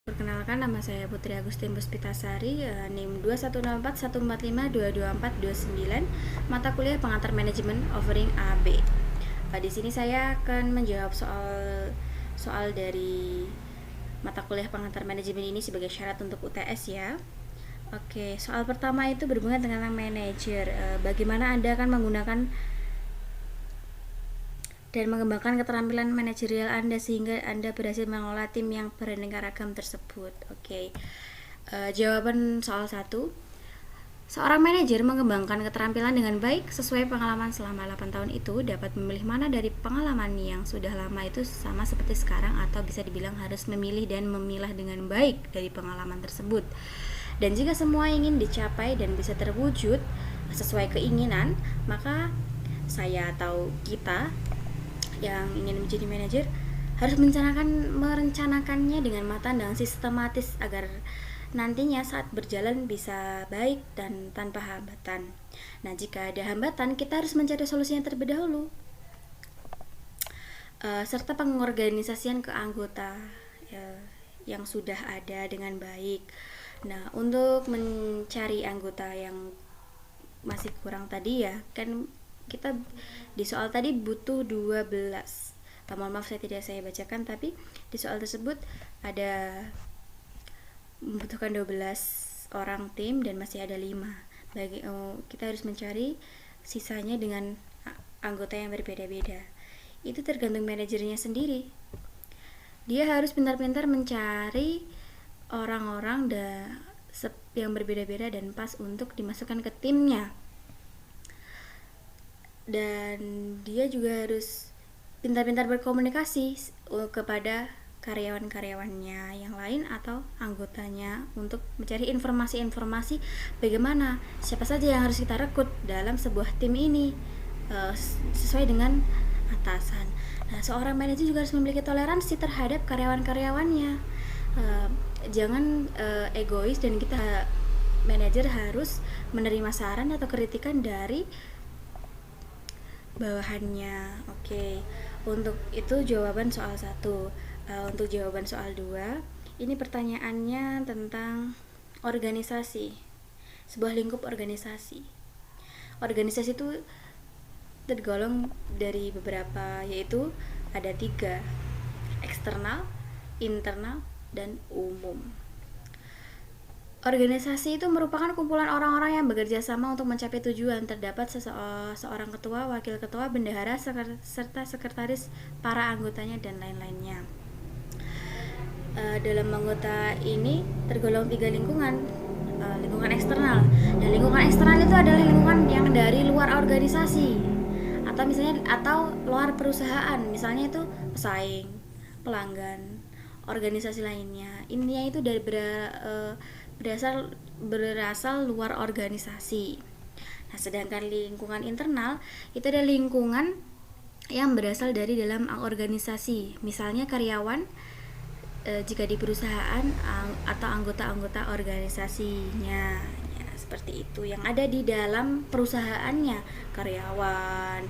Perkenalkan, nama saya Putri Agustin Puspitasari, NIM 210414522429, mata kuliah pengantar manajemen offering AB. Di sini saya akan menjawab soal dari mata kuliah pengantar manajemen ini sebagai syarat untuk UTS ya. Oke, soal pertama itu berhubungan dengan manajer. Bagaimana Anda akan menggunakan dan mengembangkan keterampilan manajerial Anda sehingga Anda berhasil mengelola tim yang beraneka ragam tersebut. Oke. Jawaban soal 1. Seorang manajer mengembangkan keterampilan dengan baik sesuai pengalaman selama 8 tahun itu dapat memilih mana dari pengalaman yang sudah lama itu sama seperti sekarang, atau bisa dibilang harus memilih dan memilah dengan baik dari pengalaman tersebut. Dan jika semua ingin dicapai dan bisa terwujud sesuai keinginan, maka saya atau kita yang ingin menjadi manajer harus merencanakannya dengan matang dan sistematis agar nantinya saat berjalan bisa baik dan tanpa hambatan. Nah, jika ada hambatan, kita harus mencari solusinya terlebih dahulu, serta pengorganisasian ke anggota yang sudah ada dengan baik. Nah, untuk mencari anggota yang masih kurang tadi ya, kan kita di soal tadi butuh 12. Mohon maaf tidak saya bacakan, tapi di soal tersebut ada membutuhkan 12 orang tim dan masih ada 5. Kita harus mencari sisanya dengan anggota yang berbeda-beda. Itu tergantung manajernya sendiri. Dia harus pintar-pintar mencari orang-orang yang berbeda-beda dan pas untuk dimasukkan ke timnya. Dan dia juga harus pintar-pintar berkomunikasi kepada karyawan-karyawannya yang lain atau anggotanya untuk mencari informasi-informasi bagaimana siapa saja yang harus kita rekrut dalam sebuah tim ini sesuai dengan atasan. Nah, seorang manajer juga harus memiliki toleransi terhadap karyawan-karyawannya. Jangan egois, dan kita manajer harus menerima saran atau kritikan dari bawahannya. Oke. Untuk itu jawaban soal 1. Untuk jawaban soal 2, ini pertanyaannya tentang organisasi. Sebuah lingkup organisasi. Organisasi itu tergolong dari beberapa, yaitu ada 3: eksternal, internal, dan umum. Organisasi itu merupakan kumpulan orang-orang yang bekerja sama untuk mencapai tujuan. Terdapat seorang ketua, wakil ketua, bendahara, serta sekretaris, para anggotanya, dan lain-lainnya. Dalam anggota ini tergolong 3 lingkungan. Lingkungan eksternal. Dan lingkungan eksternal itu adalah lingkungan yang dari luar organisasi atau luar perusahaan. Misalnya itu pesaing, pelanggan, organisasi lainnya. Intinya itu dari berasal luar organisasi. Nah, sedangkan lingkungan internal itu adalah lingkungan yang berasal dari dalam organisasi. Misalnya karyawan jika di perusahaan atau anggota-anggota organisasinya. Ya, seperti itu yang ada di dalam perusahaannya, karyawan,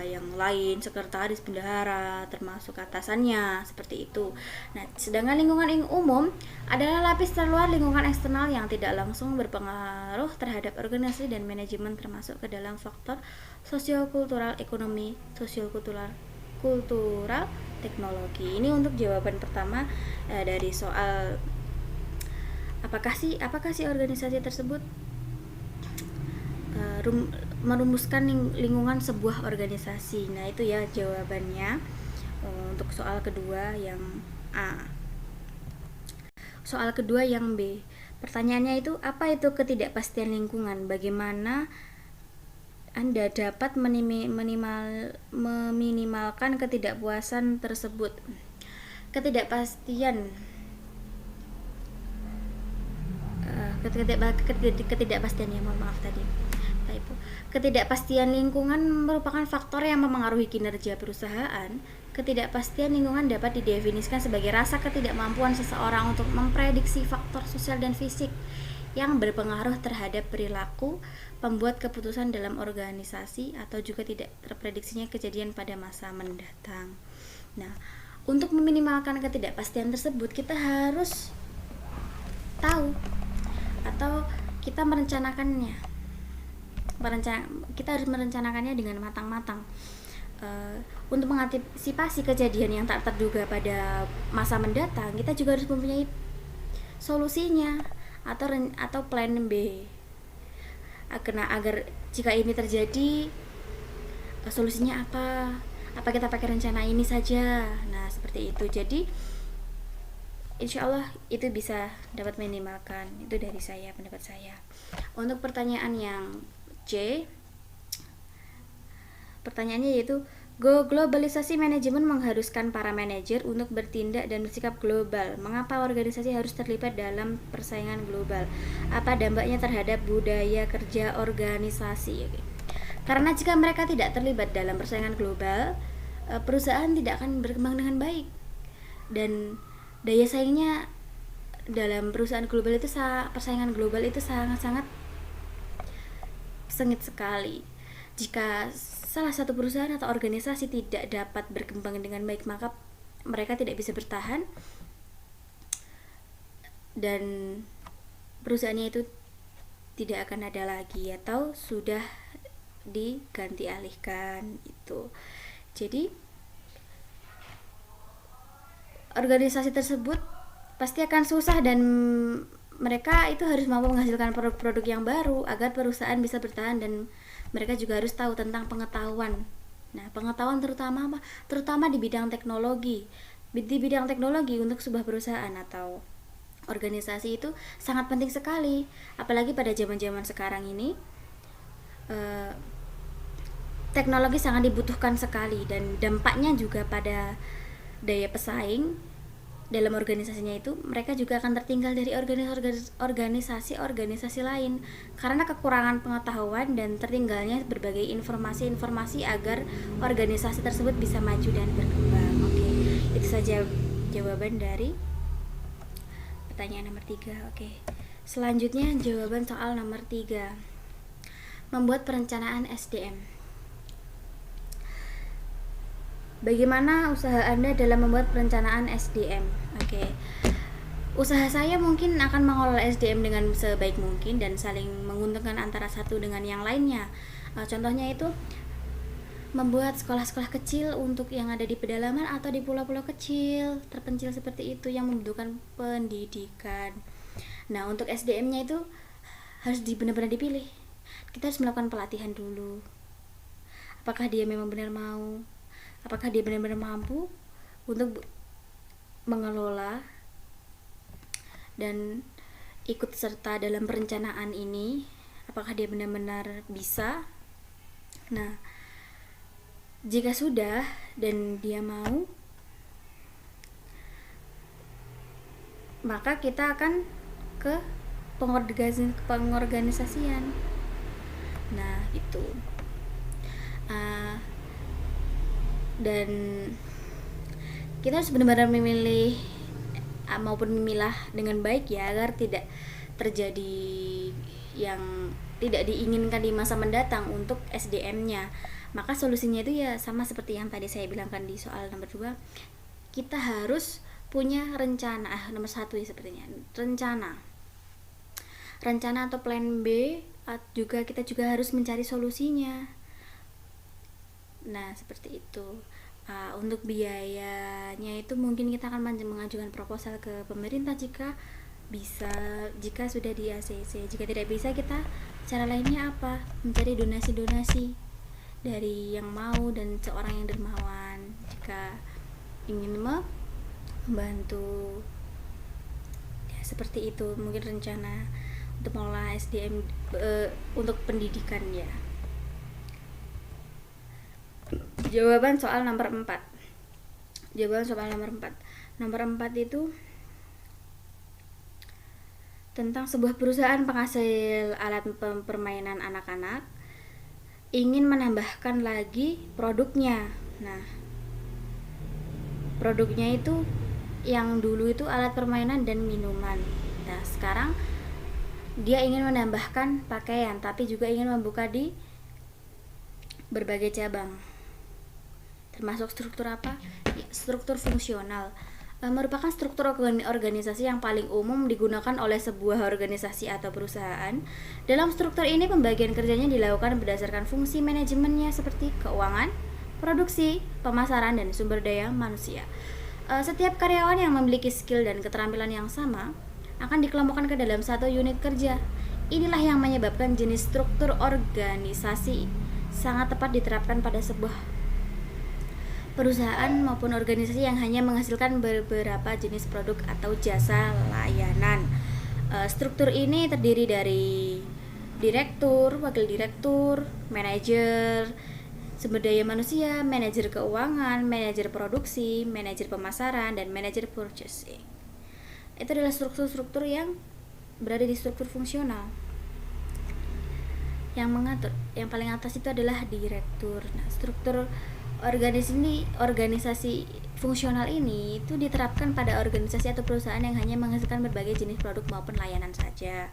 yang lain, sekretaris, bendahara, termasuk atasannya, seperti itu. Nah, sedangkan lingkungan umum adalah lapis terluar lingkungan eksternal yang tidak langsung berpengaruh terhadap organisasi dan manajemen, termasuk ke dalam faktor sosiokultural, ekonomi, kultural, teknologi. Ini untuk jawaban pertama dari soal apakah sih organisasi tersebut merumuskan lingkungan sebuah organisasi. Nah, itu ya jawabannya untuk soal kedua yang A. Soal kedua yang B. Pertanyaannya itu, apa itu ketidakpastian lingkungan? Bagaimana Anda dapat meminimalkan ketidakpuasan tersebut? Ketidakpastian ya, mohon maaf tadi. Ketidakpastian lingkungan merupakan faktor yang memengaruhi kinerja perusahaan. Ketidakpastian lingkungan dapat didefinisikan sebagai rasa ketidakmampuan seseorang untuk memprediksi faktor sosial dan fisik yang berpengaruh terhadap perilaku pembuat keputusan dalam organisasi, atau juga tidak terprediksinya kejadian pada masa mendatang. Nah, untuk meminimalkan ketidakpastian tersebut, kita harus kita merencanakannya. Kita harus merencanakannya dengan matang-matang. Untuk mengantisipasi kejadian yang tak terduga pada masa mendatang, kita juga harus mempunyai solusinya atau plan B. Agar jika ini terjadi, solusinya apa? Apa kita pakai rencana ini saja? Nah, seperti itu. Jadi insya Allah itu bisa dapat minimalkan. Itu dari saya, pendapat saya. Untuk pertanyaan yang C, pertanyaannya yaitu, globalisasi manajemen mengharuskan para manajer untuk bertindak dan bersikap global. Mengapa organisasi harus terlibat dalam persaingan global? Apa dampaknya terhadap budaya kerja organisasi? Karena jika mereka tidak terlibat dalam persaingan global, perusahaan tidak akan berkembang dengan baik. Dan daya saingnya dalam perusahaan global itu, persaingan global itu sangat-sangat sengit sekali. Jika salah satu perusahaan atau organisasi tidak dapat berkembang dengan baik, maka mereka tidak bisa bertahan dan perusahaannya itu tidak akan ada lagi atau sudah diganti alihkan itu. Jadi organisasi tersebut pasti akan susah dan mereka itu harus mampu menghasilkan produk-produk yang baru agar perusahaan bisa bertahan, dan mereka juga harus tahu tentang pengetahuan. Nah, pengetahuan terutama apa? Terutama di bidang teknologi. Di bidang teknologi untuk sebuah perusahaan atau organisasi itu sangat penting sekali, apalagi pada zaman-zaman sekarang ini. Teknologi sangat dibutuhkan sekali dan dampaknya juga pada daya pesaing dalam organisasinya itu. Mereka juga akan tertinggal dari organisasi-organisasi lain karena kekurangan pengetahuan dan tertinggalnya berbagai informasi-informasi agar organisasi tersebut bisa maju dan berkembang. Oke, itu saja jawaban dari pertanyaan nomor 3. Oke, selanjutnya jawaban soal nomor 3. Membuat perencanaan SDM. Bagaimana usaha Anda dalam membuat perencanaan SDM? Oke. Usaha saya mungkin akan mengelola SDM dengan sebaik mungkin dan saling menguntungkan antara satu dengan yang lainnya. Contohnya itu membuat sekolah-sekolah kecil untuk yang ada di pedalaman atau di pulau-pulau kecil terpencil seperti itu yang membutuhkan pendidikan. Nah, untuk SDM-nya itu harus benar-benar dipilih. Kita harus melakukan pelatihan dulu. Apakah dia memang benar mau? Apakah dia benar-benar mampu untuk mengelola dan ikut serta dalam perencanaan ini? Apakah dia benar-benar bisa? Nah, jika sudah dan dia mau, maka kita akan ke pengorganisasian. Nah, itu. Dan kita harus benar-benar memilih maupun memilah dengan baik ya, agar tidak terjadi yang tidak diinginkan di masa mendatang untuk SDM-nya. Maka solusinya itu ya sama seperti yang tadi saya bilangkan di soal nomor 2. Kita harus punya rencana. Nomor 1 ya sepertinya. Rencana atau plan B, juga kita juga harus mencari solusinya. Nah, seperti itu. Untuk biayanya itu mungkin kita akan mengajukan proposal ke pemerintah jika bisa, jika sudah di ACC. Jika tidak bisa, kita cara lainnya apa? Mencari donasi-donasi dari yang mau dan seorang yang dermawan jika ingin membantu. Ya, seperti itu mungkin rencana untuk mengelola SDM untuk pendidikan ya. Jawaban soal nomor 4. Nomor 4 itu tentang sebuah perusahaan penghasil alat permainan anak-anak ingin menambahkan lagi produknya. Nah, produknya itu yang dulu itu alat permainan dan minuman. Nah, sekarang dia ingin menambahkan pakaian, tapi juga ingin membuka di berbagai cabang. Termasuk struktur apa? Ya, struktur fungsional. merupakan struktur organisasi yang paling umum digunakan oleh sebuah organisasi atau perusahaan. Dalam struktur ini pembagian kerjanya dilakukan berdasarkan fungsi manajemennya seperti keuangan, produksi, pemasaran, dan sumber daya manusia. Setiap karyawan yang memiliki skill dan keterampilan yang sama akan dikelompokkan ke dalam satu unit kerja. Inilah yang menyebabkan jenis struktur organisasi sangat tepat diterapkan pada sebuah perusahaan maupun organisasi yang hanya menghasilkan beberapa jenis produk atau jasa layanan. Struktur ini terdiri dari direktur, wakil direktur, manajer sumber daya manusia, manajer keuangan, manajer produksi, manajer pemasaran, dan manajer purchasing. Itu adalah struktur-struktur yang berada di struktur fungsional. Yang mengatur, yang paling atas itu adalah direktur. Nah, struktur organisasi fungsional ini itu diterapkan pada organisasi atau perusahaan yang hanya menghasilkan berbagai jenis produk maupun layanan saja.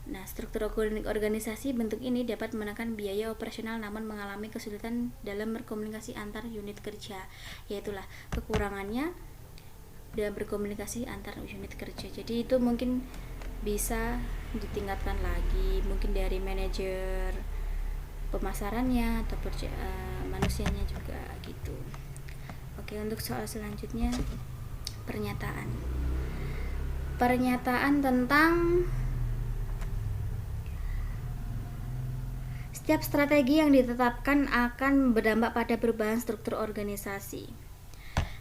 Nah, struktur organisasi bentuk ini dapat menekan biaya operasional namun mengalami kesulitan dalam berkomunikasi antar unit kerja. Yaitulah kekurangannya dalam berkomunikasi antar unit kerja. Jadi itu mungkin bisa ditingkatkan lagi, mungkin dari manajer pemasarannya atau manusianya juga gitu. Oke, untuk soal selanjutnya pernyataan tentang setiap strategi yang ditetapkan akan berdampak pada perubahan struktur organisasi.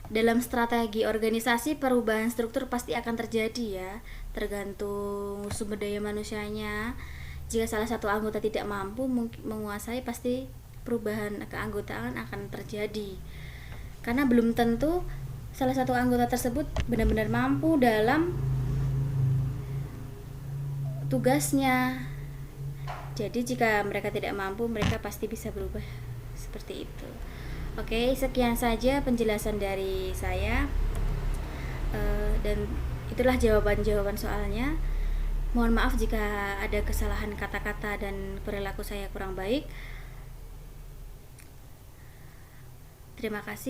Dalam strategi organisasi, perubahan struktur pasti akan terjadi ya, tergantung sumber daya manusianya. Jika salah satu anggota tidak mampu menguasai, pasti perubahan keanggotaan akan terjadi. Karena belum tentu salah satu anggota tersebut benar-benar mampu dalam tugasnya. Jadi jika mereka tidak mampu, mereka pasti bisa berubah seperti itu. Oke, sekian saja penjelasan dari saya. Dan itulah jawaban-jawaban soalnya. Mohon maaf jika ada kesalahan kata-kata dan perilaku saya kurang baik. Terima kasih.